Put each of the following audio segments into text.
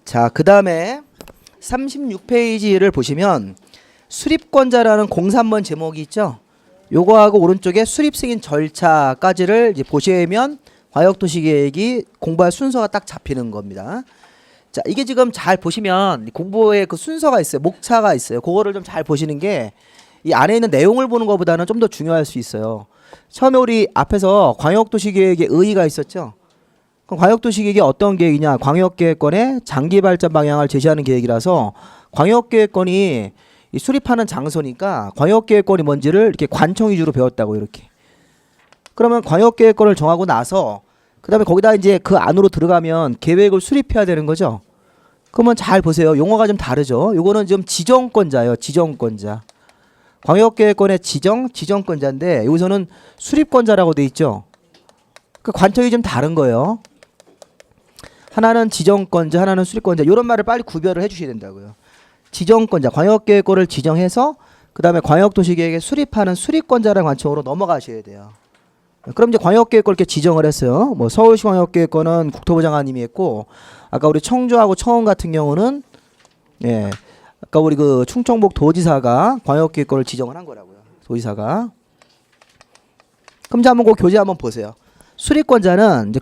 자, 그 다음에 36페이지를 보시면 수립권자라는 공산번 제목이 있죠. 요거하고 오른쪽에 수립 승인 절차까지를 이제 보시면 광역도시계획이 공부할 순서가 딱 잡히는 겁니다. 자, 이게 지금 잘 보시면 공부에 그 순서가 있어요. 목차가 있어요. 그거를 좀 잘 보시는 게 이 안에 있는 내용을 보는 것보다는 좀 더 중요할 수 있어요. 처음에 우리 앞에서 광역도시계획의 의의가 있었죠. 그럼 광역도시계획이 어떤 계획이냐? 광역계획권의 장기 발전 방향을 제시하는 계획이라서 광역계획권이 이 수립하는 장소니까 광역계획권이 뭔지를 이렇게 관청 위주로 배웠다고 이렇게. 그러면 광역계획권을 정하고 나서 그 다음에 거기다 이제 그 안으로 들어가면 계획을 수립해야 되는 거죠. 그러면 잘 보세요. 용어가 좀 다르죠. 요거는 좀 지정권자예요. 지정권자. 광역계획권의 지정권자인데 여기서는 수립권자라고 돼 있죠. 그 관청이 좀 다른 거예요. 하나는 지정권자, 하나는 수립권자. 이런 말을 빨리 구별을 해주셔야 된다고요. 지정권자, 광역계획권을 지정해서 그 다음에 광역도시계획에 수립하는 수립권자라는 관청으로 넘어가셔야 돼요. 그럼 이제 광역계획권 이렇게 지정을 했어요. 뭐 서울시 광역계획권은 국토부 장관님이 했고, 아까 우리 청주하고 청원 같은 경우는 아까 우리 그 충청북 도지사가 광역계획권을 지정을 한 거라고요. 도지사가. 그럼 이제 한번 그 교재 한번 보세요. 수립권자는 이제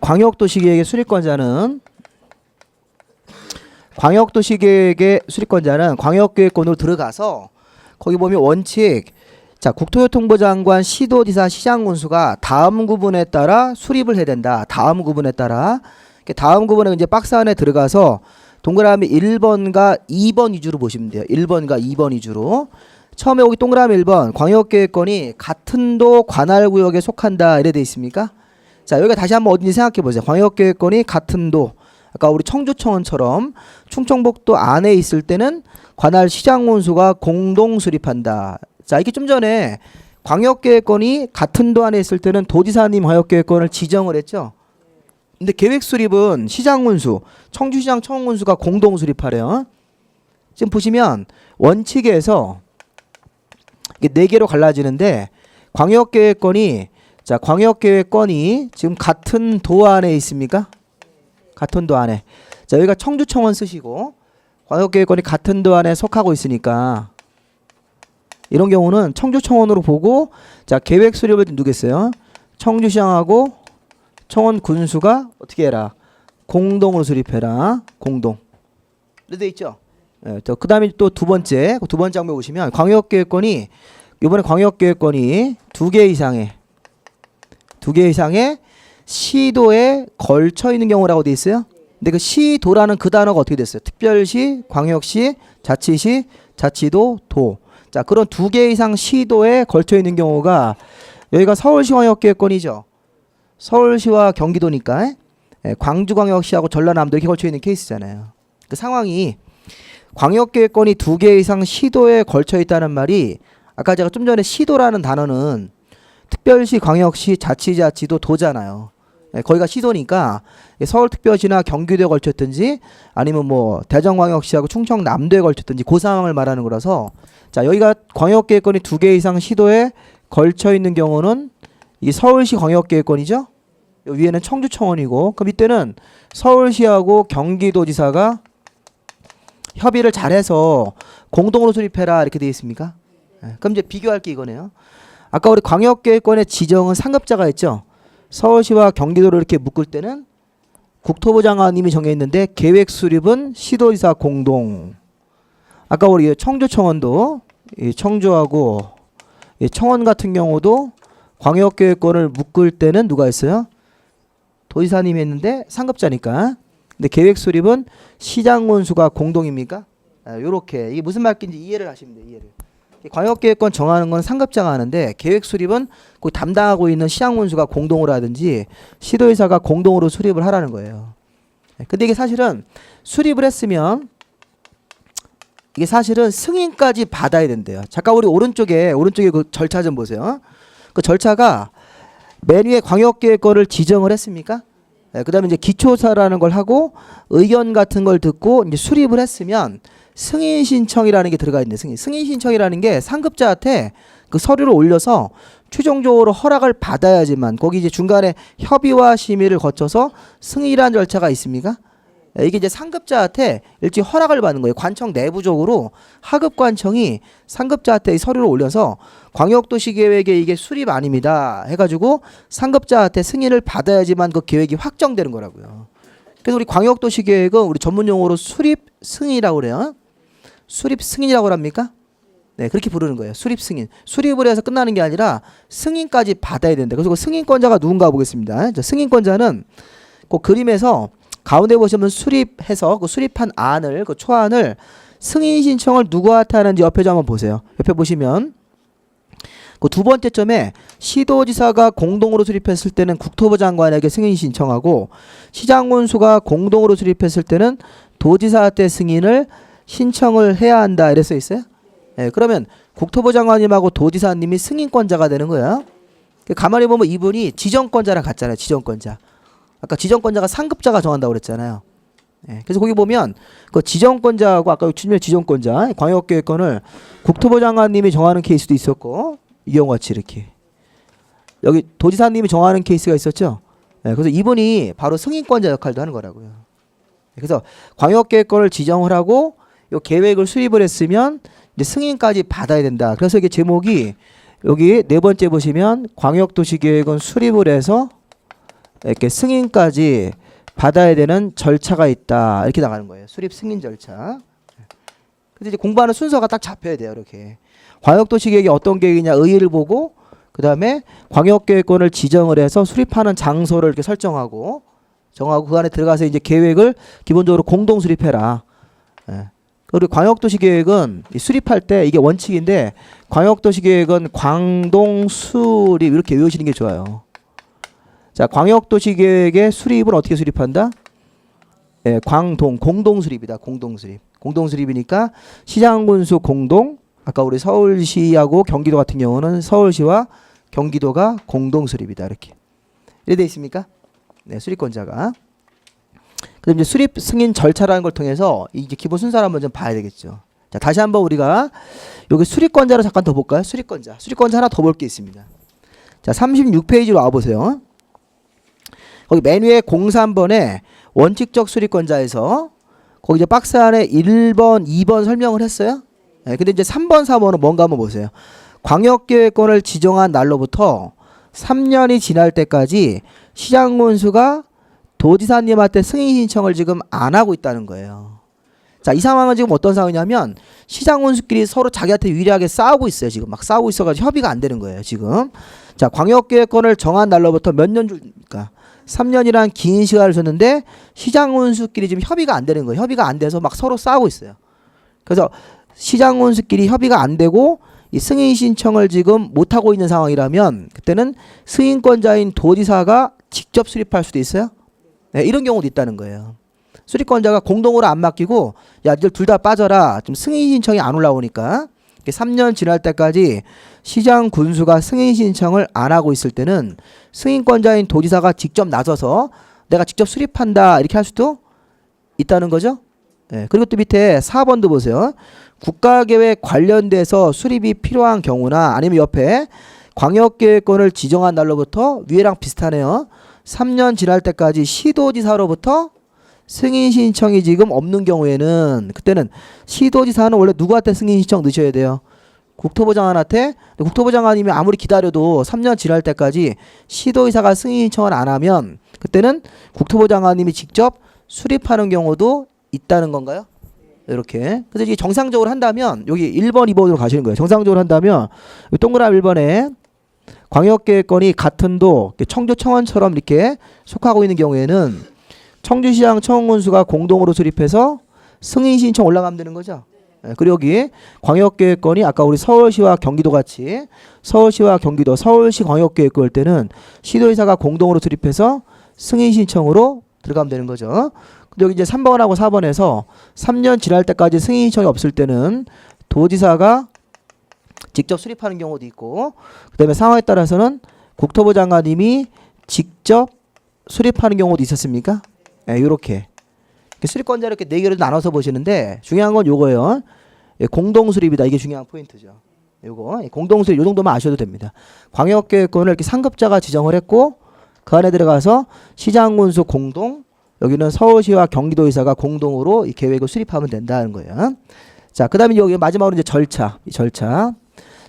광역도시계획의 수립권자는 광역계획권으로 들어가서 거기 보면 원칙. 자, 국토교통부 장관, 시도지사, 시장군수가 다음 구분에 따라 수립을 해야 된다. 다음 구분에 따라. 다음 구분에 이제 박스 안에 들어가서 동그라미 1번과 2번 위주로 보시면 돼요. 1번과 2번 위주로. 처음에 여기 동그라미 1번 광역계획권이 같은 도 관할구역에 속한다 이래 돼 있습니까? 자, 여기가 다시 한번 어딘지 생각해 보세요. 광역계획권이 같은 도. 아까 우리 청주청원처럼 충청북도 안에 있을 때는 관할 시장군수가 공동 수립한다. 자, 이게 좀 전에 광역계획권이 같은 도 안에 있을 때는 도지사님 광역계획권을 지정을 했죠. 근데 계획 수립은 시장군수, 청주시장 청원군수가 공동 수립하래요. 지금 보시면 원칙에서 이게 4개로 갈라지는데 광역계획권이 지금 같은 도 안에 있습니까? 같은 도 안에. 자, 여기가 청주청원 쓰시고 광역계획권이 같은 도 안에 속하고 있으니까 이런 경우는 청주청원으로 보고 자, 계획 수립을 누구겠어요? 청주시장하고 청원 군수가 어떻게 해라? 공동으로 수립해라. 공동. 이렇게 돼 있죠? 그 다음에 또 두 번째 장면 보시면 광역계획권이 이번에 광역계획권이 2개 이상의 시도에 걸쳐 있는 경우라고 돼 있어요. 근데 그 시도라는 그 단어가 어떻게 됐어요? 특별시, 광역시, 자치시, 자치도, 도. 자, 그런 2개 이상 시도에 걸쳐 있는 경우가 여기가 서울시 광역계획권이죠. 서울시와 경기도니까 광주광역시하고 전라남도 이렇게 걸쳐 있는 케이스잖아요. 그 상황이 광역계획권이 2개 이상 시도에 걸쳐 있다는 말이 아까 제가 좀 전에 시도라는 단어는 특별시, 광역시, 자치도, 도잖아요. 거기가 시도니까 서울특별시나 경기도에 걸쳤든지 아니면 뭐 대전광역시하고 충청남도에 걸쳤든지 그 상황을 말하는 거라서 자, 여기가 광역계획권이 2개 이상 시도에 걸쳐 있는 경우는 이 서울시 광역계획권이죠. 위에는 청주청원이고 그 밑에는 서울시하고 경기도지사가 협의를 잘해서 공동으로 수립해라 이렇게 되어 있습니까? 그럼 이제 비교할 게 이거네요. 아까 우리 광역계획권의 지정은 상급자가 있죠. 서울시와 경기도를 이렇게 묶을 때는 국토부 장관님이 정해있는데 계획 수립은 시도지사 공동. 아까 우리 청주청원도 청주하고 청원 같은 경우도 광역계획권을 묶을 때는 누가 있어요? 도지사님이 했는데 상급자니까. 근데 계획 수립은 시장군수가 공동입니까? 요렇게 이게 무슨 말인지 이해를 하시면 돼요. 이해를. 광역계획권 정하는 건 상급자가 하는데 계획 수립은 그 담당하고 있는 시장군수가 공동으로 하든지 시도지사가 공동으로 수립을 하라는 거예요. 근데 이게 사실은 수립을 했으면 이게 사실은 승인까지 받아야 된대요. 잠깐 우리 오른쪽에 그 절차 좀 보세요. 그 절차가 맨 위에 광역계획권을 지정을 했습니까? 그 다음에 이제 기초사라는 걸 하고 의견 같은 걸 듣고 이제 수립을 했으면 승인 신청이라는 게 들어가 있는데 승인 신청이라는 게 상급자한테 그 서류를 올려서 최종적으로 허락을 받아야지만 거기 이제 중간에 협의와 심의를 거쳐서 승인이라는 절차가 있습니까? 이게 이제 상급자한테 일찍 허락을 받는 거예요. 관청 내부적으로 하급 관청이 상급자한테 이 서류를 올려서 광역도시계획에 이게 수립 아닙니다 해가지고 상급자한테 승인을 받아야지만 그 계획이 확정되는 거라고요. 그래서 우리 광역도시계획은 우리 전문 용어로 수립 승인이라고 그래요. 수립 승인이라고 합니까? 네, 그렇게 부르는 거예요. 수립 승인. 수립을 해서 끝나는 게 아니라 승인까지 받아야 된다. 그래서 그 승인권자가 누군가 보겠습니다. 승인권자는 그 그림에서 가운데 보시면 수립해서 그 수립한 안을 그 초안을 승인 신청을 누구한테 하는지 옆에 좀 한번 보세요. 옆에 보시면 그 두 번째 점에 시도지사가 공동으로 수립했을 때는 국토부 장관에게 승인 신청하고 시장군수가 공동으로 수립했을 때는 도지사한테 승인을 신청을 해야 한다 이래 써 있어요. 네, 그러면 국토부 장관님하고 도지사님이 승인권자가 되는 거야. 가만히 보면 이분이 지정권자랑 같잖아요. 지정권자. 아까 지정권자가 상급자가 정한다고 그랬잖아요. 예, 그래서 거기 보면 그 지정권자하고 아까 추진력 지정권자 광역계획권을 국토부 장관님이 정하는 케이스도 있었고 이 경우 같이 이렇게 여기 도지사님이 정하는 케이스가 있었죠. 예, 그래서 이분이 바로 승인권자 역할도 하는 거라고요. 그래서 광역계획권을 지정을 하고 이 계획을 수립을 했으면 이제 승인까지 받아야 된다. 그래서 이게 제목이 여기 네 번째 보시면 광역도시계획은 수립을 해서 이렇게 승인까지 받아야 되는 절차가 있다 이렇게 나가는 거예요. 수립 승인 절차. 그래서 이제 공부하는 순서가 딱 잡혀야 돼요. 이렇게 광역도시계획이 어떤 계획이냐 의의를 보고 그 다음에 광역계획권을 지정을 해서 수립하는 장소를 이렇게 설정하고 정하고 그 안에 들어가서 이제 계획을 기본적으로 공동 수립해라. 예. 그리고 광역도시계획은 수립할 때 이게 원칙인데 광역도시계획은 광동 수립 이렇게 외우시는 게 좋아요. 자, 광역도시계획의 수립은 어떻게 수립한다? 예, 광동 공동 수립이다. 공동 수립. 공동 수립이니까 시장군수 공동. 아까 우리 서울시하고 경기도 같은 경우는 서울시와 경기도가 공동 수립이다. 이렇게. 이래 돼 있습니까? 네, 수립권자가. 그럼 이제 수립 승인 절차라는 걸 통해서 이제 기본 순서를 한번 좀 봐야 되겠죠. 자, 다시 한번 우리가 여기 수립권자를 잠깐 더 볼까요? 수립권자. 수립권자 하나 더 볼 게 있습니다. 자, 36페이지로 와 보세요. 거기 맨 위에 03번에 원칙적 수립권자에서 거기 이제 박스 안에 1번, 2번 설명을 했어요. 네, 근데 이제 3번, 4번은 뭔가 한번 보세요. 광역계획권을 지정한 날로부터 3년이 지날 때까지 시장군수가 도지사님한테 승인 신청을 지금 안 하고 있다는 거예요. 자, 이 상황은 지금 어떤 상황이냐면 시장군수끼리 서로 자기한테 유리하게 싸우고 있어요. 지금 막 싸우고 있어가지고 협의가 안 되는 거예요. 지금. 자, 광역계획권을 정한 날로부터 몇 년 줄까? 3년이란 긴 시간을 줬는데 시장군수끼리 지금 협의가 안 되는 거예요. 협의가 안 돼서 막 서로 싸우고 있어요. 그래서 시장군수끼리 협의가 안 되고 이 승인 신청을 지금 못 하고 있는 상황이라면 그때는 승인권자인 도지사가 직접 수립할 수도 있어요. 네, 이런 경우도 있다는 거예요. 수립권자가 공동으로 안 맡기고 야, 니들 둘 다 빠져라. 지금 승인 신청이 안 올라오니까 3년 지날 때까지 시장 군수가 승인 신청을 안 하고 있을 때는 승인권자인 도지사가 직접 나서서 내가 직접 수립한다 이렇게 할 수도 있다는 거죠. 네, 그리고 또 밑에 4번도 보세요. 국가계획 관련돼서 수립이 필요한 경우나 아니면 옆에 광역계획권을 지정한 날로부터 위에랑 비슷하네요. 3년 지날 때까지 시도지사로부터 승인 신청이 지금 없는 경우에는 그때는 시도지사는 원래 누구한테 승인 신청 넣으셔야 돼요? 국토부 장관한테. 국토부 장관님이 아무리 기다려도 3년 지날 때까지 시도지사가 승인 신청을 안 하면 그때는 국토부 장관님이 직접 수립하는 경우도 있다는 건가요? 이렇게. 그래서 이게 정상적으로 한다면 여기 1번, 2번으로 가시는 거예요. 정상적으로 한다면 동그라미 1번에 광역계획권이 같은 도 청주 청원처럼 이렇게 속하고 있는 경우에는 청주시장 청원군수가 공동으로 수립해서 승인 신청 올라가면 되는 거죠. 네, 그리고 여기 광역계획권이 아까 우리 서울시와 경기도 같이 서울시와 경기도 서울시 광역계획권일 때는 시도지사가 공동으로 수립해서 승인 신청으로 들어가면 되는 거죠. 근데 여기 이제 3번하고 4번에서 3년 지날 때까지 승인 신청이 없을 때는 도지사가 직접 수립하는 경우도 있고 그다음에 상황에 따라서는 국토부 장관님이 직접 수립하는 경우도 있었습니까? 네, 이렇게 수립권자 이렇게 네 개로 나눠서 보시는데 중요한 건 요거예요. 공동 수립이다. 이게 중요한 포인트죠. 요거 공동 수립 요 정도만 아셔도 됩니다. 광역계획권을 이렇게 상급자가 지정을 했고 그 안에 들어가서 시장군수 공동 여기는 서울시와 경기도의사가 공동으로 이 계획을 수립하면 된다는 거예요. 자, 그 다음에 여기 마지막으로 이제 절차. 이 절차.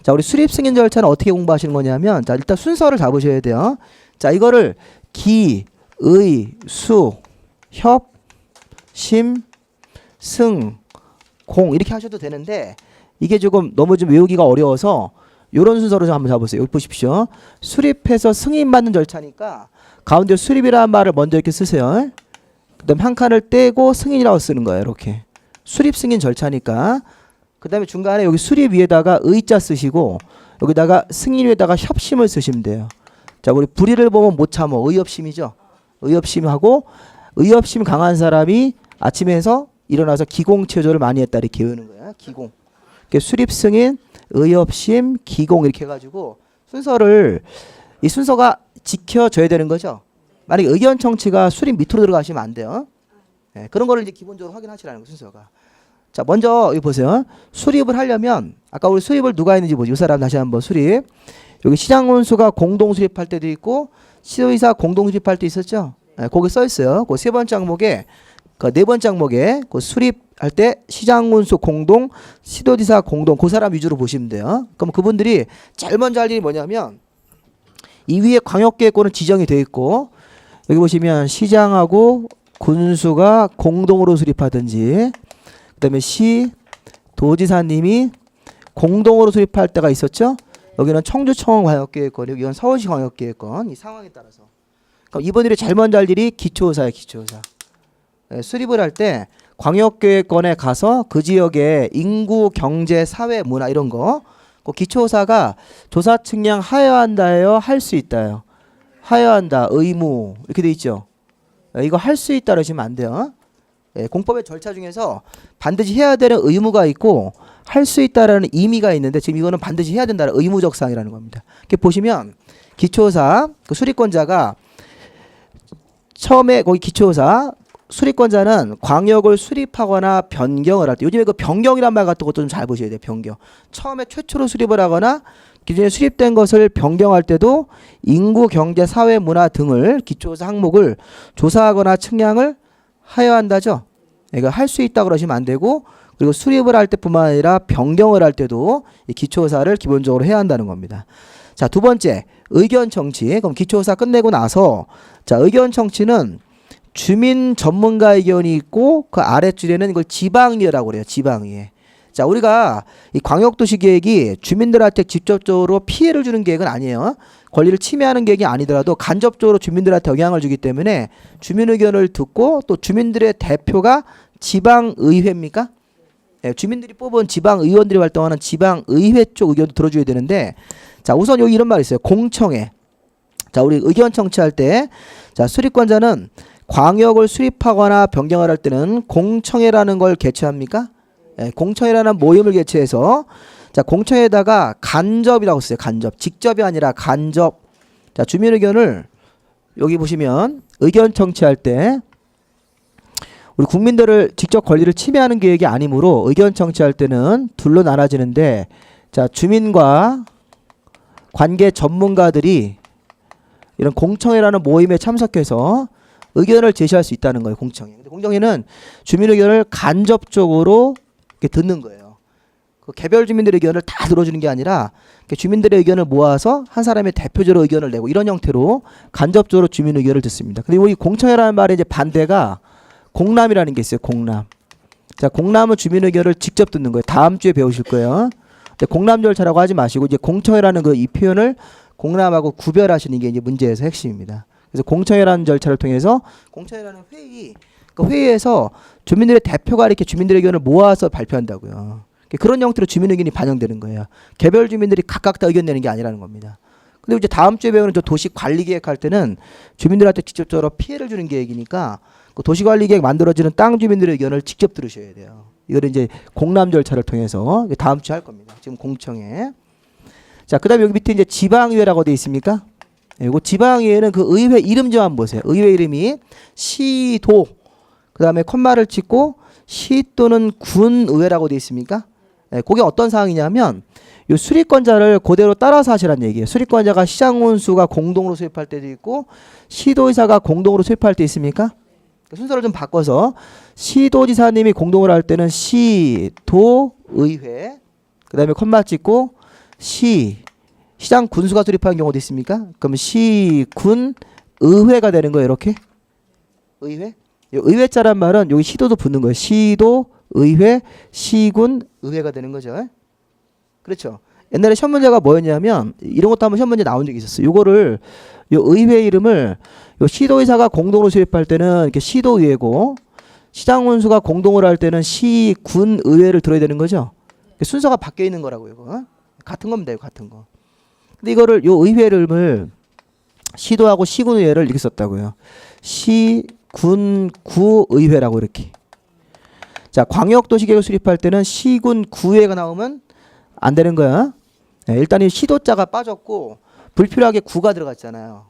자, 우리 수립 승인 절차는 어떻게 공부하시는 거냐면, 자, 일단 순서를 잡으셔야 돼요. 자, 이거를 기, 의, 수, 협, 심, 승, 공 이렇게 하셔도 되는데, 이게 조금 너무 좀 외우기가 어려워서 이런 순서로 좀 한번 잡으세요. 여기 보십시오. 수립해서 승인받는 절차니까 가운데 수립이라는 말을 먼저 이렇게 쓰세요. 그 다음 한 칸을 떼고 승인이라고 쓰는 거예요. 이렇게. 수립 승인 절차니까. 그 다음에 중간에 여기 수립 위에다가 의자 쓰시고 여기다가 승인 위에다가 협심을 쓰시면 돼요. 자, 우리 불의를 보면 못 참어. 의협심이죠. 의협심하고 의협심 강한 사람이 아침에 해서 일어나서 기공체조를 많이 했다 이렇게 외우는 거야. 기공. 수립 승인, 의협심, 기공 이렇게 해가지고 순서를 이 순서가 지켜져야 되는 거죠. 만약에 의견 청취가 수립 밑으로 들어가시면 안 돼요. 네, 그런 거를 이제 기본적으로 확인하시라는 거 순서가. 자, 먼저 여기 보세요. 수립을 하려면 아까 우리 수립을 누가 했는지 보죠. 이 사람 다시 한번 수립. 여기 시장원수가 공동 수립할 때도 있고 시도의사 공동 수립할 때 있었죠. 네, 거기 써 있어요. 그 세 번째 항목에 그 네 번째 항목에 그 수립할 때 시장군수 공동, 시도지사 공동 그 사람 위주로 보시면 돼요. 그럼 그분들이 제일 먼저 할 일이 뭐냐면 이 위에 광역계획권은 지정이 되어 있고 여기 보시면 시장하고 군수가 공동으로 수립하든지 그다음에 시 도지사님이 공동으로 수립할 때가 있었죠. 여기는 청주청 광역계획권, 여기는 서울시 광역계획권 이 상황에 따라서. 그럼 이분들이 제일 먼저 할 일이 기초의사예요. 기초의사. 네, 수립을 할 때 광역계획권에 가서 그 지역의 인구, 경제, 사회, 문화 이런 거 그 기초의사가 조사 측량 하여한다예요? 할 수 있다요? 하여한다, 의무 이렇게 돼 있죠. 네, 이거 할 수 있다 그러시면 안 돼요. 네, 공법의 절차 중에서 반드시 해야 되는 의무가 있고 할 수 있다라는 의미가 있는데 지금 이거는 반드시 해야 된다는 의무적 사항이라는 겁니다. 이렇게 보시면 기초의사 그 수립권자가 처음에 거기 기초의사 수립권자는 광역을 수립하거나 변경을 할 때 요즘에 그 변경이란 말 같은 것도 좀 잘 보셔야 돼요. 변경. 처음에 최초로 수립을 하거나 기존에 수립된 것을 변경할 때도 인구, 경제, 사회, 문화 등을 기초조사 항목을 조사하거나 측량을 하여야 한다죠. 이거 할 수 있다 그러시면 안 되고 그리고 수립을 할 때뿐만 아니라 변경을 할 때도 이 기초조사를 기본적으로 해야 한다는 겁니다. 자, 두 번째 의견 청취. 그럼 기초조사 끝내고 나서 자, 의견 청취는 주민 전문가 의견이 있고 그 아랫줄에는 이걸 지방의회라고 그래요. 지방의회. 자, 우리가 이 광역도시계획이 주민들한테 직접적으로 피해를 주는 계획은 아니에요. 권리를 침해하는 계획이 아니더라도 간접적으로 주민들한테 영향을 주기 때문에 주민 의견을 듣고 또 주민들의 대표가 지방의회입니까? 네, 주민들이 뽑은 지방의원들이 활동하는 지방의회 쪽 의견도 들어줘야 되는데 자, 우선 여기 이런 말이 있어요. 공청회. 자, 우리 의견 청취할 때 자, 수립권자는 광역을 수립하거나 변경을 할 때는 공청회라는 걸 개최합니까? 네, 공청회라는 모임을 개최해서 자, 공청회에다가 간접이라고 써요. 간접. 직접이 아니라 간접. 자, 주민 의견을 여기 보시면 의견 청취할 때 우리 국민들을 직접 권리를 침해하는 계획이 아니므로 의견 청취할 때는 둘로 나눠지는데 자, 주민과 관계 전문가들이 이런 공청회라는 모임에 참석해서 의견을 제시할 수 있다는 거예요. 공청회. 근데 공청회는 주민 의견을 간접적으로 이렇게 듣는 거예요. 그 개별 주민들의 의견을 다 들어주는 게 아니라 주민들의 의견을 모아서 한 사람의 대표적으로 의견을 내고 이런 형태로 간접적으로 주민 의견을 듣습니다. 근데 이 공청회라는 말의 이제 반대가 공람이라는 게 있어요. 공람. 자, 공람은 주민 의견을 직접 듣는 거예요. 다음 주에 배우실 거예요. 근데 공람 절차라고 하지 마시고 이제 공청회라는 그 이 표현을 공람하고 구별하시는 게 이제 문제에서 핵심입니다. 그래서 공청회라는 절차를 통해서 공청회라는 회의, 그 회의에서 주민들의 대표가 이렇게 주민들의 의견을 모아서 발표한다고요. 그런 형태로 주민 의견이 반영되는 거예요. 개별 주민들이 각각 다 의견 내는 게 아니라는 겁니다. 근데 이제 다음 주에 배우는 저 도시관리계획 할 때는 주민들한테 직접적으로 피해를 주는 계획이니까 그 도시관리계획 만들어지는 땅 주민들의 의견을 직접 들으셔야 돼요. 이거를 이제 공람 절차를 통해서 다음 주에 할 겁니다. 지금 공청회. 자, 그다음에 여기 밑에 이제 지방의회라고 되어 있습니까? 이거 지방의회는 그 의회 이름 좀 한번 보세요. 의회 이름이 시도 그다음에 콤마를 찍고 시 또는 군의회라고 되어 있습니까? 네, 그게 어떤 사항이냐면 이 수립권자를 그대로 따라서 하시라는 얘기예요. 수립권자가 시장원수가 공동으로 수립할 때도 있고 시도의사가 공동으로 수립할 때 있습니까? 순서를 좀 바꿔서 시도지사님이 공동을 할 때는 시도의회, 그다음에 콤마 찍고 시장 군수가 수립하는 경우도 있습니까? 그럼 시군의회가 되는 거예요. 이렇게 의회. 의회자란 말은 여기 시도도 붙는 거예요. 시도의회, 시군의회가 되는 거죠. 그렇죠. 옛날에 시험 문제가 뭐였냐면 이런 것도 한번 시험 문제 나온 적이 있었어요. 요거를 요 의회 이름을 요 시도의사가 공동으로 수립할 때는 이렇게 시도의회고 시장군수가 공동으로 할 때는 시군의회를 들어야 되는 거죠. 순서가 바뀌어 있는 거라고요. 이거. 같은 겁니다. 이거 같은 거. 근데 이거를 요 의회 이름을 시도하고 시군의회를 이렇게 썼다고요. 시군구의회라고 이렇게. 자, 광역도시계획을 수립할 때는 시군구의회가 나오면 안 되는 거야. 네, 일단 이 시도자가 빠졌고 불필요하게 구가 들어갔잖아요.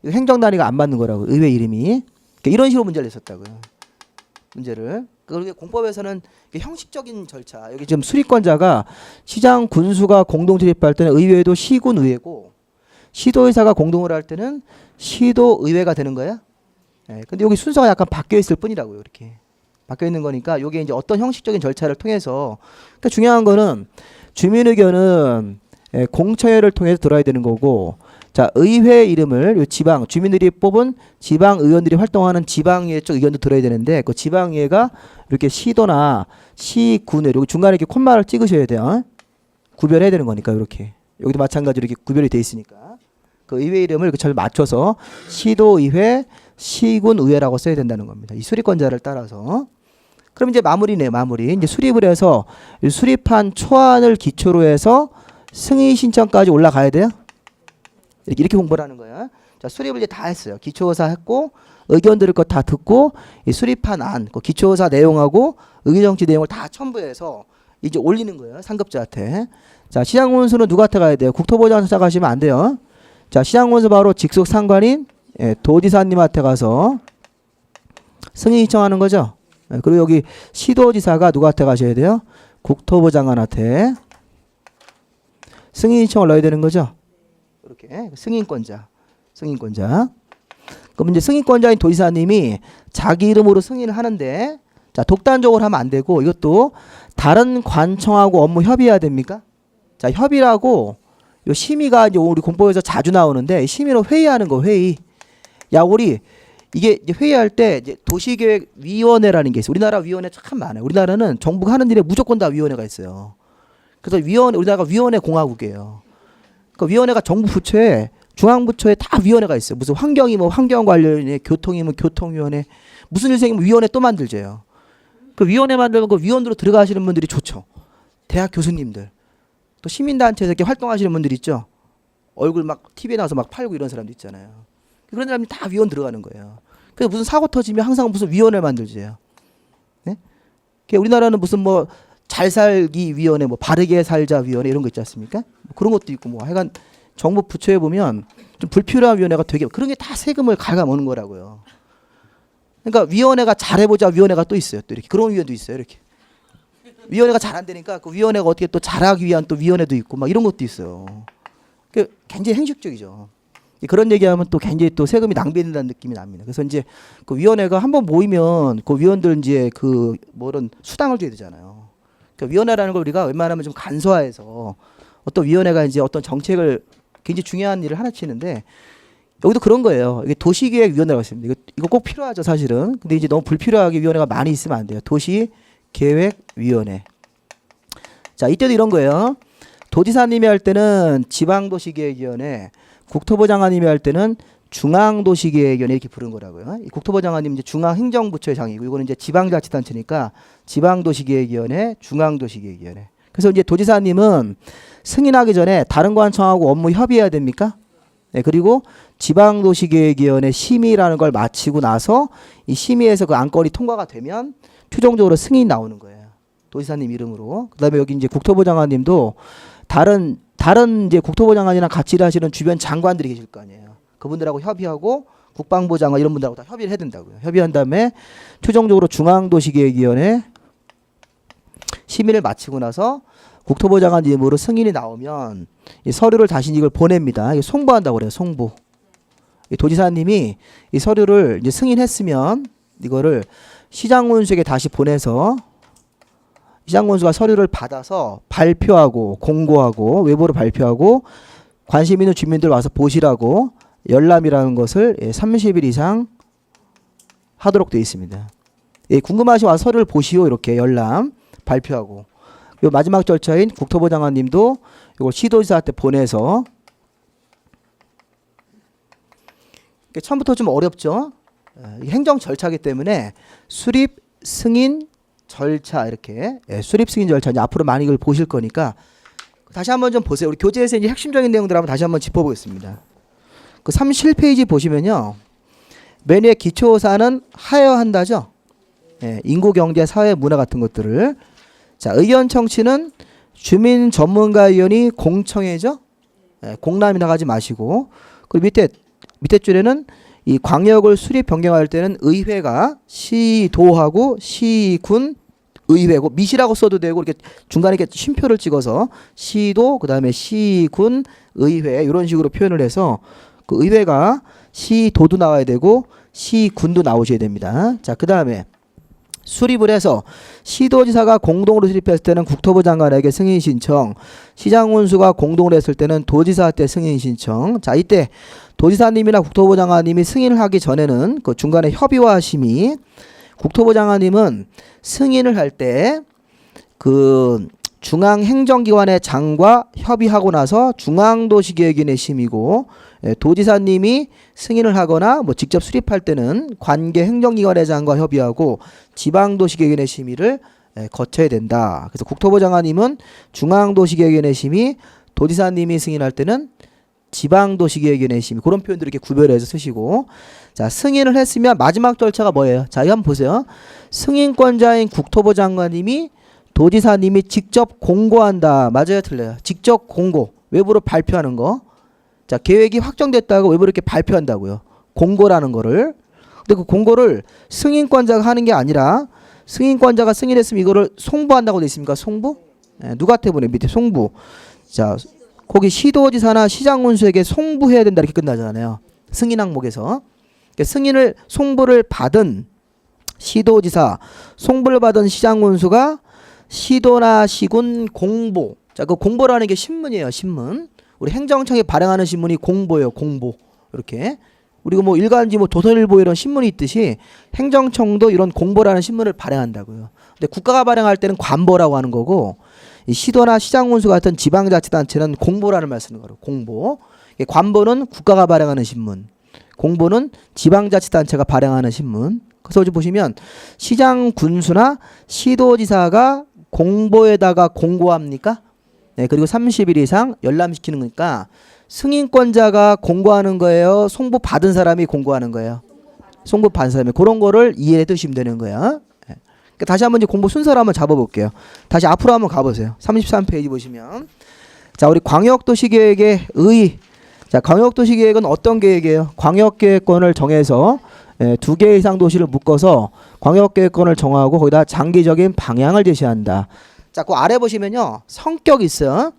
이거 행정단위가 안 맞는 거라고 의회 이름이. 그러니까 이런 식으로 문제를 냈었다고요. 문제를. 그리고 공법에서는 형식적인 절차. 여기 지금 수립권자가 시장 군수가 공동 수립할 때는 의회도 시군의회고 시도의사가 공동으로 할 때는 시도의회가 되는 거야. 네, 근데 여기 순서가 약간 바뀌어 있을 뿐이라고요. 이렇게 바뀌어 있는 거니까 이게 이제 어떤 형식적인 절차를 통해서. 그러니까 중요한 거는 주민 의견은 공청회를 통해서 들어야 되는 거고, 자, 의회 이름을 요 지방 주민들이 뽑은 지방 의원들이 활동하는 지방의회 쪽 의견도 들어야 되는데 그 지방의회가 이렇게 시도나 시군회 여기 중간에 이렇게 콤마를 찍으셔야 돼요. 구별해야 되는 거니까 이렇게 여기도 마찬가지로 이렇게 구별이 돼 있으니까 그 의회 이름을 이렇게 잘 맞춰서 시도의회, 시군의회라고 써야 된다는 겁니다. 이 수립권자를 따라서. 그럼 이제 마무리네요. 마무리. 이제 수립을 해서 수립한 초안을 기초로 해서 승인 신청까지 올라가야 돼요. 이렇게 공부를 하는 거야. 자, 수립을 이제 다 했어요. 기초의사 했고 의견 들을 것 다 듣고 이 수립한 안, 그 기초의사 내용하고 의정치 내용을 다 첨부해서 이제 올리는 거예요. 상급자한테. 자, 시장군수는 누구한테 가야 돼요? 국토부장한테 가시면 안 돼요. 자, 시장군수 바로 직속 상관인 도지사님한테 가서 승인 신청하는 거죠. 그리고 여기 시도지사가 누구한테 가셔야 돼요? 국토부 장관한테 승인 신청을 넣어야 되는 거죠. 이렇게 승인권자. 그럼 이제 승인권자인 도지사님이 자기 이름으로 승인을 하는데, 자, 독단적으로 하면 안 되고 이것도 다른 관청하고 업무 협의해야 됩니까? 자, 협의라고 요 심의가 이제 우리 공법에서 자주 나오는데 심의로 회의하는 거 회의. 야, 우리 이게 이제 회의할 때 이제 도시계획위원회라는 게 있어요. 우리나라 위원회 참 많아요. 우리나라는 정부가 하는 일에 무조건 다 위원회가 있어요. 그래서 우리나라가 위원회 공화국이에요. 그 위원회가 정부 부처에 중앙부처에 다 위원회가 있어요. 무슨 환경이면 환경 관련위원회, 교통이면 교통위원회, 무슨 일 생기면 위원회 또 만들죠. 그 위원회 만들면 그 위원으로 들어가시는 분들이 좋죠. 대학 교수님들, 또 시민단체에서 이렇게 활동하시는 분들 있죠. 얼굴 막 TV에 나와서 막 팔고 이런 사람도 있잖아요. 그런 사람이 다 위원 들어가는 거예요. 그래서 무슨 사고 터지면 항상 무슨 위원회 만들지요. 네? 우리나라는 무슨 뭐 잘 살기 위원회, 뭐 바르게 살자 위원회 이런 거 있지 않습니까? 뭐 그런 것도 있고 뭐 하여간 정부 부처에 보면 좀 불필요한 위원회가 되게 그런 게 다 세금을 갉아먹는 거라고요. 그러니까 위원회가 잘해보자 위원회가 또 있어요. 또 이렇게 그런 위원도 있어요. 이렇게 위원회가 잘 안 되니까 그 위원회가 어떻게 또 잘하기 위한 또 위원회도 있고 막 이런 것도 있어요. 굉장히 행식적이죠. 그런 얘기하면 또 굉장히 또 세금이 낭비된다는 느낌이 납니다. 그래서 이제 그 위원회가 한번 모이면 그 위원들 이제 그 뭐런 수당을 줘야 되잖아요. 그 위원회라는 걸 우리가 웬만하면 좀 간소화해서 어떤 위원회가 이제 어떤 정책을 굉장히 중요한 일을 하나 치는데 여기도 그런 거예요. 이게 도시계획위원회라고 있습니다. 이거 꼭 필요하죠, 사실은. 근데 이제 너무 불필요하게 위원회가 많이 있으면 안 돼요. 도시계획위원회. 자, 이때도 이런 거예요. 도지사님이 할 때는 지방도시계획위원회, 국토부 장관님이 할 때는 중앙도시계획위원회 이렇게 부른 거라고요. 이 국토부 장관님 이제 중앙행정부처의 장이고 이거는 이제 지방자치단체니까 지방도시계획위원회, 중앙도시계획위원회. 그래서 이제 도지사님은 승인하기 전에 다른 관청하고 업무 협의해야 됩니까? 네, 그리고 지방도시계획위원회 심의라는 걸 마치고 나서 이 심의에서 그 안건이 통과가 되면 최종적으로 승인이 나오는 거예요. 도지사님 이름으로. 그다음에 여기 이제 국토부 장관님도 다른 이제 국토부 장관이랑 같이 일하시는 주변 장관들이 계실 거 아니에요. 그분들하고 협의하고 국방부 장관 이런 분들하고 다 협의를 해야 된다고요. 협의한 다음에 최종적으로 중앙도시계획위원회 심의를 마치고 나서 국토부 장관 이름으로 승인이 나오면 이 서류를 다시 이걸 보냅니다. 이게 송부한다고 그래요. 송부. 이 도지사님이 이 서류를 이제 승인했으면 이거를 시장군수에게 다시 보내서 시장군수가 서류를 받아서 발표하고 공고하고 외부로 발표하고 관심 있는 주민들 와서 보시라고 열람이라는 것을 30일 이상 하도록 되어 있습니다. 예, 궁금하시면 와서 서류를 보시오. 이렇게 열람 발표하고 요 마지막 절차인 국토부 장관님도 이걸 시도지사한테 보내서 처음부터 좀 어렵죠. 행정 절차이기 때문에 수립 승인 절차 이렇게 수립 승인 절차 이제 앞으로 많이 이걸 보실 거니까 다시 한번 좀 보세요. 우리 교재에서 이제 핵심적인 내용들 한번 다시 한번 짚어보겠습니다. 그 37페이지 보시면요. 맨 위에 기초사는 하여한다죠. 인구, 경제, 사회, 문화 같은 것들을. 자, 의견 청취는 주민 전문가위원이 공청회죠. 공람이나 하지 마시고. 그리고 밑에 줄에는 이 광역을 수립 변경할 때는 의회가 시도하고 시군 의회고 미시라고 써도 되고 이렇게 중간에 이렇게 쉼표를 찍어서 시도 그다음에 시군 의회 이런 식으로 표현을 해서 그 의회가 시도도 나와야 되고 시군도 나오셔야 됩니다. 자, 그다음에 수립을 해서 시도지사가 공동으로 수립했을 때는 국토부 장관에게 승인 신청, 시장군수가 공동으로 했을 때는 도지사한테 승인 신청. 자, 이때 도지사님이나 국토부 장관님이 승인을 하기 전에는 그 중간에 협의와 심의, 국토부 장관님은 승인을 할 때 그 중앙행정기관의 장과 협의하고 나서 중앙도시계획위원회 심의고, 도지사님이 승인을 하거나 뭐 직접 수립할 때는 관계 행정기관의 장과 협의하고 지방도시계획위원회 심의를 거쳐야 된다. 그래서 국토부 장관님은 중앙도시계획위원회 심의, 도지사님이 승인할 때는 지방도시계획위원회 심의, 그런 표현들을 이렇게 구별해서 쓰시고, 자, 승인을 했으면 마지막 절차가 뭐예요? 자, 이거 한번 보세요. 승인권자인 국토부 장관님이 도지사님이 직접 공고한다. 맞아요, 틀려요? 직접 공고, 외부로 발표하는 거. 자, 계획이 확정됐다고 외부로 이렇게 발표한다고요. 공고라는 거를. 근데 그 공고를 승인권자가 하는 게 아니라 승인권자가 승인했으면 이거를 송부한다고 돼 있습니까? 송부? 누구한테 보내? 밑에 송부. 자, 거기 시도지사나 시장군수에게 송부해야 된다 이렇게 끝나잖아요. 승인 항목에서. 그러니까 승인을 송부를 받은 시도지사, 송부를 받은 시장군수가 시도나 시군 공보. 자, 그 공보라는 게 신문이에요. 신문. 우리 행정청이 발행하는 신문이 공보예요. 공보. 이렇게. 그리고 뭐 일간지 뭐 조선일보 이런 신문이 있듯이 행정청도 이런 공보라는 신문을 발행한다고요. 근데 국가가 발행할 때는 관보라고 하는 거고, 이 시도나 시장군수 같은 지방자치단체는 공보라는 말 쓰는 거예요. 공보. 관보는 국가가 발행하는 신문, 공보는 지방자치단체가 발행하는 신문. 그래서 어제 보시면 시장군수나 시도지사가 공보에다가 공고합니까? 네, 그리고 30일 이상 열람시키는 거니까 승인권자가 공고하는 거예요? 송부 받은 사람이 공고하는 거예요? 송부 받은 사람이. 그런 거를 이해해 두시면 되는 거야. 네. 그러니까 다시 한번 이제 공보 순서를 한번 잡아볼게요. 다시 앞으로 한번 가보세요. 33페이지 보시면. 자, 우리 광역도시계획의 의. 자, 광역도시계획은 어떤 계획이에요? 광역계획권을 정해서 2개 이상 도시를 묶어서 광역계획권을 정하고 거기다 장기적인 방향을 제시한다. 자, 그 아래 보시면요. 성격이 있어요.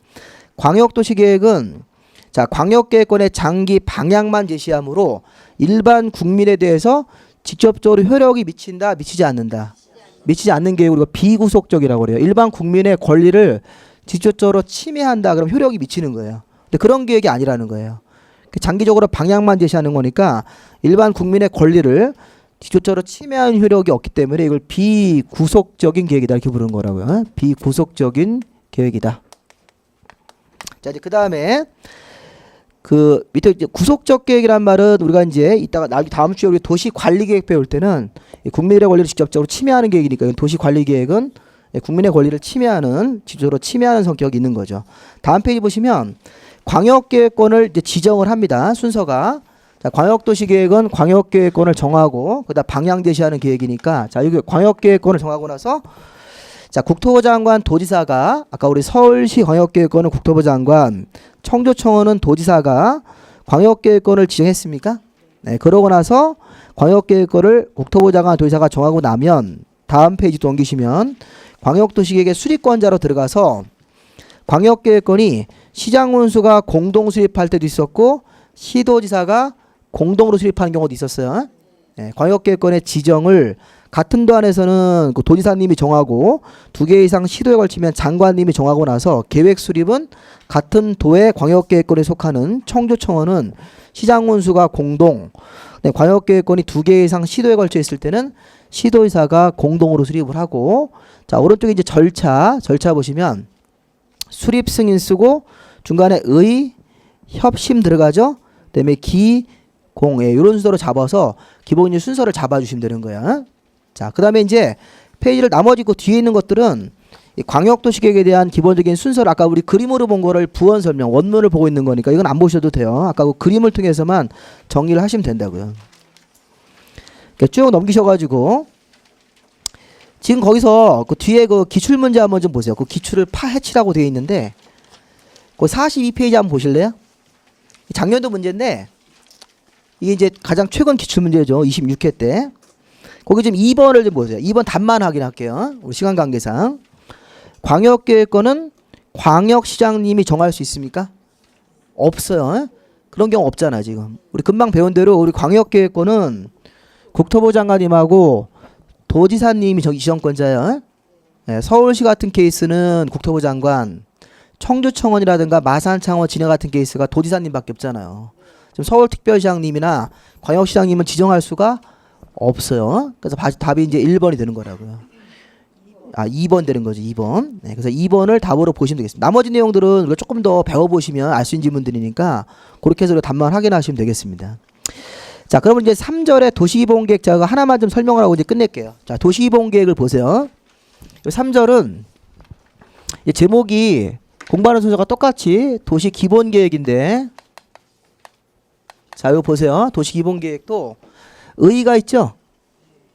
광역도시계획은 자, 광역계획권의 장기 방향만 제시하므로 일반 국민에 대해서 직접적으로 효력이 미친다, 미치지 않는다. 미치지 않는 계획을 우리가 비구속적이라고 그래요. 일반 국민의 권리를 직접적으로 침해한다. 그럼 효력이 미치는 거예요. 근데 그런 계획이 아니라는 거예요. 장기적으로 방향만 제시하는 거니까 일반 국민의 권리를 직접적으로 침해하는 효력이 없기 때문에 이걸 비구속적인 계획이다 이렇게 부르는 거라고요. 비구속적인 계획이다. 자, 이제 그 다음에 그 밑에 이제 구속적 계획이란 말은 우리가 이제 이따가 다음 주에 우리 도시 관리 계획 배울 때는 국민의 권리를 직접적으로 침해하는 계획이니까 도시 관리 계획은 국민의 권리를 침해하는, 직접적으로 침해하는 성격이 있는 거죠. 다음 페이지 보시면 광역계획권을 이제 지정을 합니다. 순서가. 자, 광역도시계획은 광역계획권을 정하고 그다음 방향 제시하는 계획이니까, 자, 여기 광역계획권을 정하고 나서 자, 국토부 장관, 도지사가, 아까 우리 서울시 광역계획권은 국토부 장관, 청주청원은 도지사가 광역계획권을 지정했습니까? 네, 그러고 나서 광역계획권을 국토부 장관, 도지사가 정하고 나면 다음 페이지 또 옮기시면 광역도시계획의 수립권자로 들어가서 광역계획권이 시장군수가 공동 수립할 때도 있었고 시도지사가 공동으로 수립하는 경우도 있었어요. 광역계획권의 지정을 같은 도 안에서는 그 도지사님이 정하고 2개 이상 시도에 걸치면 장관님이 정하고 나서 계획 수립은 같은 도의 광역계획권에 속하는 청주청원은 시장군수가 공동, 광역계획권이 2개 이상 시도에 걸쳐 있을 때는 시도의사가 공동으로 수립을 하고, 자 오른쪽에 이제 절차 보시면 수립 승인 쓰고 중간에 의, 협심 들어가죠. 그다음에 기, 공, 이런 순서로 잡아서 기본적인 순서를 잡아주시면 되는 거야. 자, 그 다음에 이제 페이지를 나머지 그 뒤에 있는 것들은 이 광역도시계획에 대한 기본적인 순서를 아까 우리 그림으로 본 거를 부원 설명, 원문을 보고 있는 거니까 이건 안 보셔도 돼요. 아까 그 그림을 통해서만 정리를 하시면 된다고요. 그러니까 쭉 넘기셔가지고 지금 거기서 그 뒤에 그 기출문제 한번 좀 보세요. 그 기출을 파헤치라고 되어 있는데 그 42페이지 한번 보실래요? 작년도 문제인데 이게 이제 가장 최근 기출문제죠. 26회 때. 거기 좀 2번을 좀 보세요. 2번 답만 확인할게요. 우리 시간 관계상. 광역계획권은 광역시장님이 정할 수 있습니까? 없어요. 그런 경우 없잖아 지금. 우리 금방 배운 대로 우리 광역계획권은 국토부 장관님하고 도지사님이 지정권자예요. 서울시 같은 케이스는 국토부 장관, 청주청원이라든가 마산창원 진해 같은 케이스가 도지사님밖에 없잖아요. 지금 서울특별시장님이나 광역시장님은 지정할 수가 없어요. 그래서 답이 이제 1번이 되는 거라고요. 2번 되는 거죠. 2번. 그래서 2번을 답으로 보시면 되겠습니다. 나머지 내용들은 우리가 조금 더 배워보시면 알 수 있는 질문들이니까 그렇게 해서 답만 확인하시면 되겠습니다. 자, 그러면 이제 3절에 도시기본계획 제가 하나만 좀 설명을 하고 이제 끝낼게요. 자, 도시기본계획을 보세요. 3절은 제목이 공부하는 순서가 똑같이 도시기본계획인데, 자, 이거 보세요. 도시기본계획도 의의가 있죠?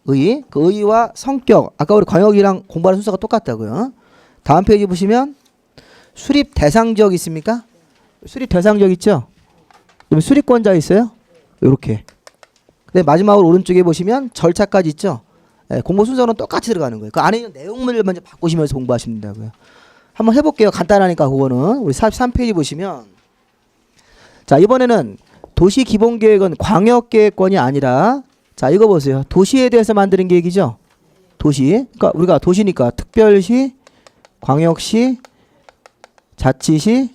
의의. 그 의의와 성격. 아까 우리 광역이랑 공부하는 순서가 똑같다고요. 다음 페이지 보시면 수립 대상 지역 있습니까? 수립 대상 지역 있죠? 그러면 수립권자 있어요? 이렇게. 근데 마지막으로 오른쪽에 보시면 절차까지 있죠? 공부 순서는 똑같이 들어가는 거예요. 그 안에 있는 내용물을 먼저 바꾸시면서 공부하시면 된다고요. 한번 해볼게요. 간단하니까 그거는. 우리 43페이지 보시면, 자, 이번에는 도시기본계획은 광역계획권이 아니라, 자 이거 보세요. 도시에 대해서 만드는 계획이죠. 도시. 그러니까 우리가 도시니까 특별시, 광역시, 자치시,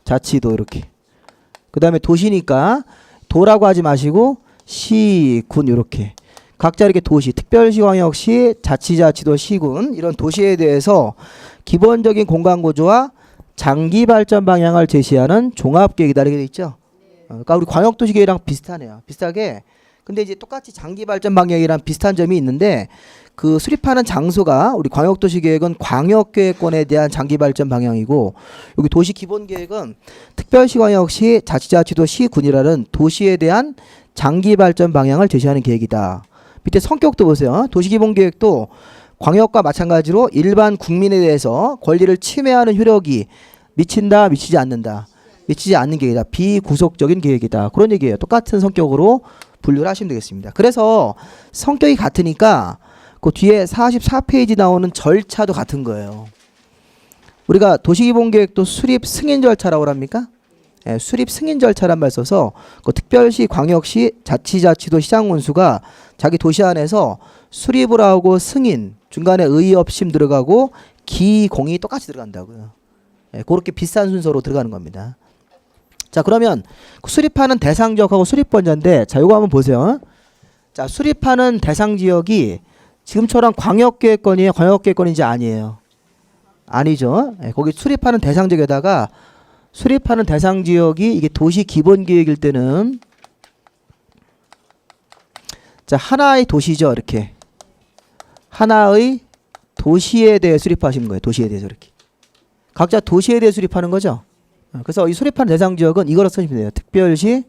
자치도 이렇게. 그 다음에 도시니까 도라고 하지 마시고 시, 군 이렇게. 각자 이렇게 도시, 특별시, 광역시, 자치자치도, 시군 이런 도시에 대해서 기본적인 공간구조와 장기발전 방향을 제시하는 종합계획이다 이렇게 돼 있죠. 그러니까 우리 광역도시계획이랑 비슷하네요. 비슷하게. 근데 이제 똑같이 장기발전 방향이랑 비슷한 점이 있는데 그 수립하는 장소가 우리 광역도시계획은 광역계획권에 대한 장기발전 방향이고 여기 도시기본계획은 특별시, 광역시, 자치자치도, 시군이라는 도시에 대한 장기발전 방향을 제시하는 계획이다. 밑에 성격도 보세요. 도시기본계획도 광역과 마찬가지로 일반 국민에 대해서 권리를 침해하는 효력이 미친다, 미치지 않는다. 미치지 않는 계획이다. 비구속적인 계획이다. 그런 얘기예요. 똑같은 성격으로 분류를 하시면 되겠습니다. 그래서 성격이 같으니까 그 뒤에 44페이지 나오는 절차도 같은 거예요. 우리가 도시기본계획도 수립 승인 절차라고 합니까? 수립 승인 절차란 말 써서 그 특별시, 광역시, 자치자치도, 시장군수가 자기 도시 안에서 수립을 하고 승인, 중간에 의의 없임 들어가고 기공이 똑같이 들어간다고요. 그렇게 비슷한 순서로 들어가는 겁니다. 자, 그러면 수립하는 대상 지역하고 수립권자인데, 자, 요거 한번 보세요. 자, 수립하는 대상 지역이 지금처럼 광역계획권이에요? 광역계획권인지 아니에요? 아니죠. 거기 수립하는 대상 지역에다가 수립하는 대상 지역이 이게 도시기본계획일 때는, 자, 하나의 도시죠. 이렇게. 하나의 도시에 대해 수립하시는 거예요. 도시에 대해서 이렇게. 각자 도시에 대해 수립하는 거죠. 그래서 이 수립하는 대상 지역은 이거로 쓰시면 돼요. 특별시,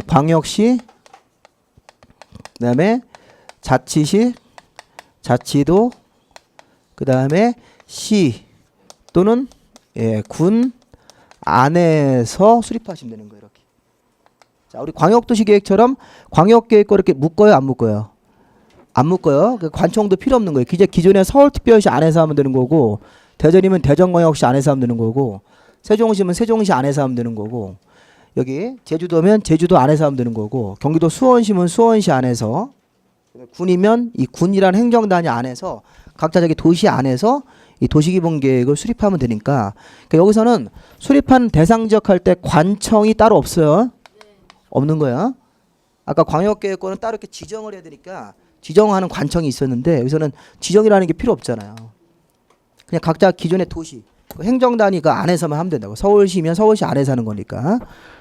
광역시, 그 다음에 자치시, 자치도, 그 다음에 시 또는 군 안에서 수립하시면 되는 거예요. 이렇게. 자, 우리 광역도시계획처럼 광역계획과 이렇게 묶어요, 안 묶어요? 안 묶어요. 그 관청도 필요 없는 거예요. 기존에 서울특별시 안에서 하면 되는 거고, 대전이면 대전광역시 안에서 하면 되는 거고, 세종시면 세종시 안에서 하면 되는 거고, 여기 제주도면 제주도 안에서 하면 되는 거고 경기도 수원시면 수원시 안에서 군이면 이 군이라는 행정단위 안에서 각자 자기 도시 안에서 이 도시기본계획을 수립하면 되니까 그러니까 여기서는 수립한 대상 지역 할 때 관청이 따로 없어요. 없는 거야. 아까 광역계획권은 따로 이렇게 지정을 해야 되니까 지정하는 관청이 있었는데 여기서는 지정이라는 게 필요 없잖아요. 그냥 각자 기존의 도시 그 행정단위 그 안에서만 하면 된다고. 서울시면 서울시 안에서 하는 거니까.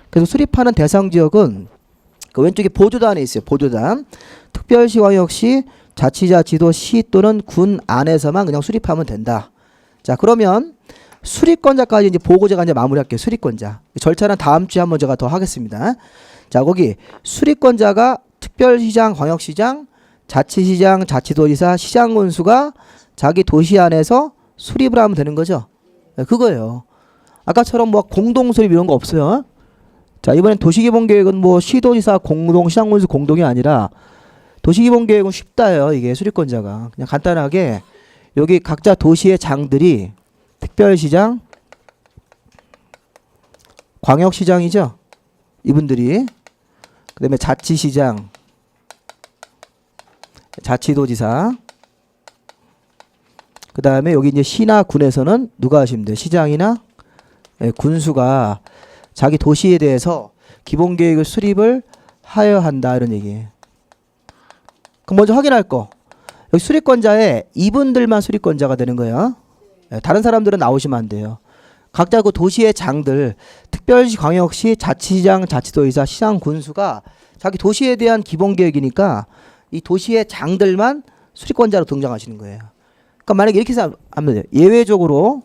그래서 수립하는 대상 지역은 그 왼쪽에 보조단에 있어요. 보조단. 특별시, 광역시, 자치자, 지도, 시 또는 군 안에서만 그냥 수립하면 된다. 자, 그러면 수립권자까지 이제 보고 제가 이제 마무리할게요. 수립권자. 절차는 다음 주에 한번 제가 더 하겠습니다. 자, 거기 수립권자가 특별시장, 광역시장, 자치시장, 자치도지사, 시장군수가 자기 도시 안에서 수립을 하면 되는 거죠. 네, 그거예요. 아까처럼 뭐 공동 수립 이런 거 없어요. 자, 이번엔 도시기본계획은 뭐 시도지사 공동, 시장군수 공동이 아니라 도시기본계획은 쉽다요. 이게 수립권자가 그냥 간단하게 여기 각자 도시의 장들이 특별시장, 광역시장이죠. 이분들이 그 다음에 자치시장, 자치도지사, 그 다음에 여기 이제 시나 군에서는 누가 하시면 돼요? 시장이나 군수가 자기 도시에 대해서 기본계획을 수립을 하여야 한다 이런 얘기예요. 그럼 먼저 확인할 거. 여기 수립권자에 이분들만 수립권자가 되는 거예요. 다른 사람들은 나오시면 안 돼요. 각자 그 도시의 장들, 특별시, 광역시, 자치시장, 자치도지사, 시장, 군수가 자기 도시에 대한 기본계획이니까 이 도시의 장들만 수립권자로 등장하시는 거예요. 그러니까 만약에 이렇게 하면 돼요. 예외적으로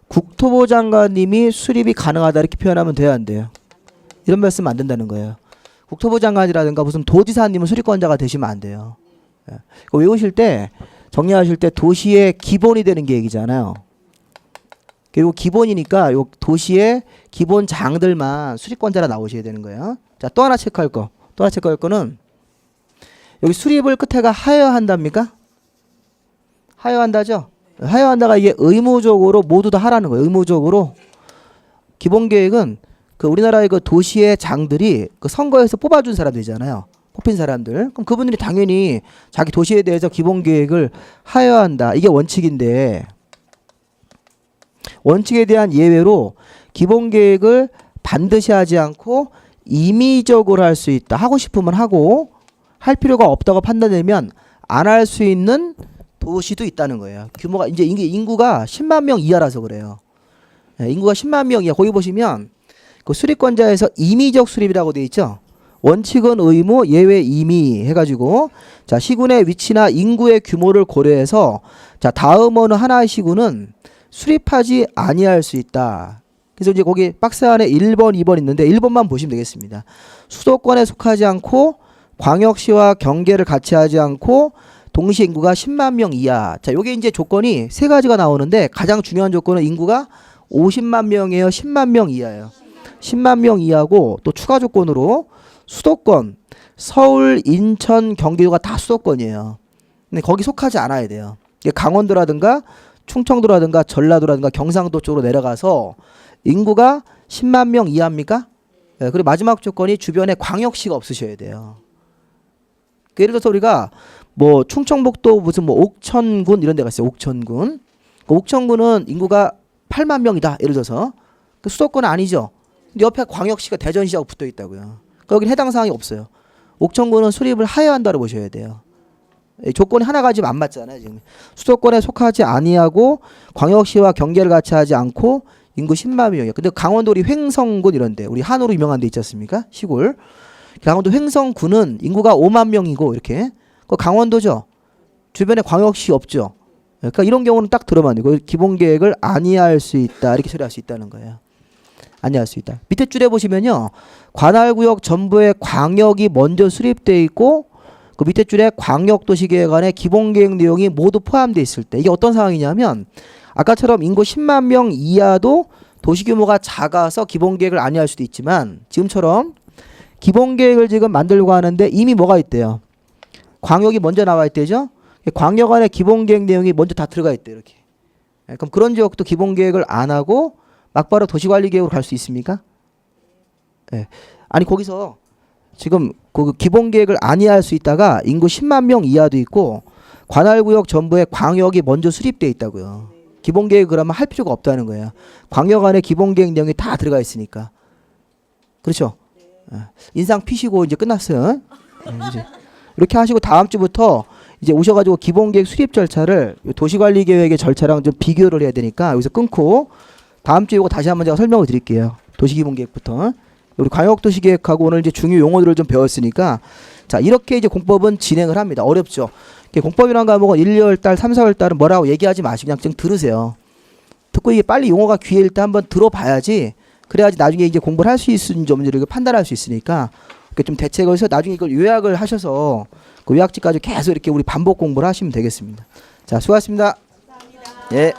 국토부 장관님이 수립이 가능하다 이렇게 표현하면 돼야 안 돼요. 이런 말씀 안 된다는 거예요. 국토부 장관이라든가 무슨 도지사님은 수립권자가 되시면 안 돼요. 외우실 때 정리하실 때 도시의 기본이 되는 계획이잖아요. 그리고 기본이니까 요 도시의 기본 장들만 수립권자로 나오셔야 되는 거예요. 자, 또 하나 체크할 거는 여기 수립을 끝에가 하여한답니까? 하여한다죠? 하여한다가 이게 의무적으로 모두 다 하라는 거예요. 의무적으로. 기본계획은 그 우리나라의 그 도시의 장들이 그 선거에서 뽑아준 사람들이잖아요. 뽑힌 사람들. 그럼 그분들이 당연히 자기 도시에 대해서 기본계획을 하여한다. 이게 원칙인데 원칙에 대한 예외로 기본계획을 반드시 하지 않고 임의적으로 할 수 있다. 하고 싶으면 하고 할 필요가 없다고 판단되면 안 할 수 있는 도시도 있다는 거예요. 규모가 이제 인구가 10만 명 이하라서 그래요. 인구가 10만 명 이하. 거기 보시면 그 수립권자에서 임의적 수립이라고 돼 있죠. 원칙은 의무, 예외 임의 해가지고 자 시군의 위치나 인구의 규모를 고려해서 자 다음 어느 하나의 시군은 수립하지 아니할 수 있다. 그래서 이제 거기 박스 안에 1번, 2번 있는데 1번만 보시면 되겠습니다. 수도권에 속하지 않고 광역시와 경계를 같이 하지 않고 동시 인구가 10만 명 이하. 자, 요게 이제 조건이 세 가지가 나오는데 가장 중요한 조건은 인구가 50만 명이에요. 10만 명 이하예요. 10만 명 이하고 또 추가 조건으로 수도권, 서울, 인천, 경기도가 다 수도권이에요. 근데 거기 속하지 않아야 돼요. 강원도라든가 충청도라든가 전라도라든가 경상도 쪽으로 내려가서 인구가 10만 명 이하입니까? 네, 그리고 마지막 조건이 주변에 광역시가 없으셔야 돼요. 예를 들어서 우리가 뭐 충청북도 무슨 뭐 옥천군 이런 데가 있어요. 옥천군. 그 옥천군은 인구가 8만 명이다. 예를 들어서 그 수도권은 아니죠. 근데 옆에 광역시가 대전시하고 붙어 있다고요. 여기는 해당 사항이 없어요. 옥천군은 수립을 하여야 한다고 보셔야 돼요. 조건이 하나 가지면 안 맞잖아요. 지금 수도권에 속하지 아니하고 광역시와 경계를 같이 하지 않고 인구 10만 명이에요. 근데 강원도 우리 횡성군 이런데 우리 한우로 유명한 데 있지 않습니까? 시골. 강원도 횡성군은 인구가 5만 명이고 이렇게 그 강원도죠. 주변에 광역시 없죠. 그러니까 이런 경우는 딱 들어만 되고 기본계획을 아니할 수 있다 이렇게 처리할 수 있다는 거예요. 아니할 수 있다. 밑에 줄에 보시면요. 관할구역 전부에 광역이 먼저 수립되어 있고 그 밑에 줄에 광역도시계획안에 기본계획 내용이 모두 포함되어 있을 때 이게 어떤 상황이냐면 아까처럼 인구 10만 명 이하도 도시규모가 작아서 기본계획을 아니할 수도 있지만 지금처럼 기본계획을 지금 만들고 하는데 이미 뭐가 있대요. 광역이 먼저 나와 있대죠. 광역 안에 기본계획 내용이 먼저 다 들어가 있대요. 이렇게. 그럼 그런 지역도 기본계획을 안 하고 막바로 도시관리계획으로 갈 수 있습니까? 예. 아니 거기서 지금 그 기본계획을 안 이해할 수 있다가 인구 10만 명 이하도 있고 관할구역 전부에 광역이 먼저 수립돼 있다고요. 기본계획 그러면 할 필요가 없다는 거예요. 광역 안에 기본계획 내용이 다 들어가 있으니까. 그렇죠? 예. 인상 피시고 이제 끝났어요. 예, 이제 이렇게 하시고 다음 주부터 이제 오셔가지고 기본계획 수립 절차를 도시관리계획의 절차랑 좀 비교를 해야 되니까 여기서 끊고 다음 주에 이거 다시 한번 제가 설명을 드릴게요. 도시기본계획부터. 우리 광역도시계획하고 오늘 이제 중요 용어들을 좀 배웠으니까 자 이렇게 이제 공법은 진행을 합니다. 어렵죠. 공법이라는 과목은 1, 2월 달, 3, 4월 달은 뭐라고 얘기하지 마시고 그냥 좀 들으세요. 듣고 이게 빨리 용어가 귀에 일단 한번 들어봐야지 그래야지 나중에 이제 공부를 할 수 있는지 없는지를 판단할 수 있으니까 좀 대책을 해서 나중에 이걸 요약을 하셔서 그 요약지까지 계속 이렇게 우리 반복 공부를 하시면 되겠습니다. 자 수고하셨습니다. 감사합니다. 예.